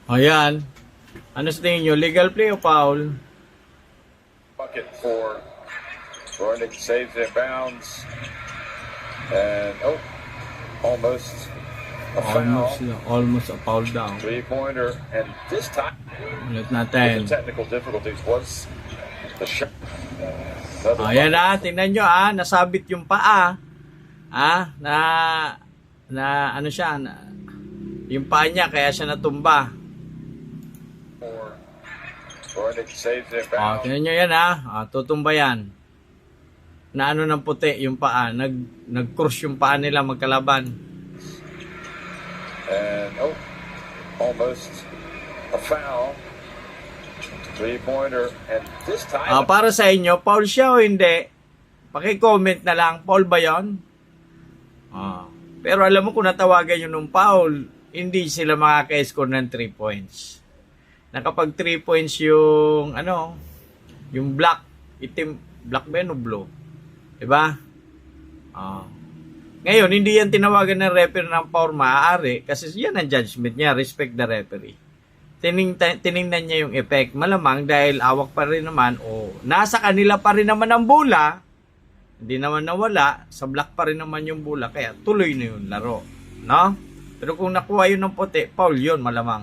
Ayan. Ano sa tingin nyo? Legal play o foul? Bucket for Roenick, saves it, bounds, and almost a foul. Almost a foul down. 3-pointer, and this time Ulit the natin. technical difficulties was the shot. Ayan tingnan nyo nasabit yung paa. Na ano siya, yung paa niya kaya siya natumba. Roenick saves it, bounds. Tingnan nyo yan tutumba yan. Na ano ng puti yung paa, nag-cross yung paa nila magkalaban. And almost a foul. 3-pointer, and this time Para sa inyo, foul siya o hindi? Paki-comment na lang, foul ba yon? Pero alam mo kung natawagan yun ng foul, hindi sila makaka-score ng 3 points. Na kapag 3 points yung yung black, itim, black ba yun o blue? Diba? Ngayon, hindi yan tinawagan ng referee ng foul, maaari kasi yan ang judgment niya, respect the referee. Tiningnan niya yung effect. Malamang dahil awak pa rin naman o nasa kanila pa rin naman ang bola, hindi naman nawala, sa black pa rin naman yung bola, kaya tuloy na yung laro. No? Pero kung nakuha yun ng puti, foul yun malamang.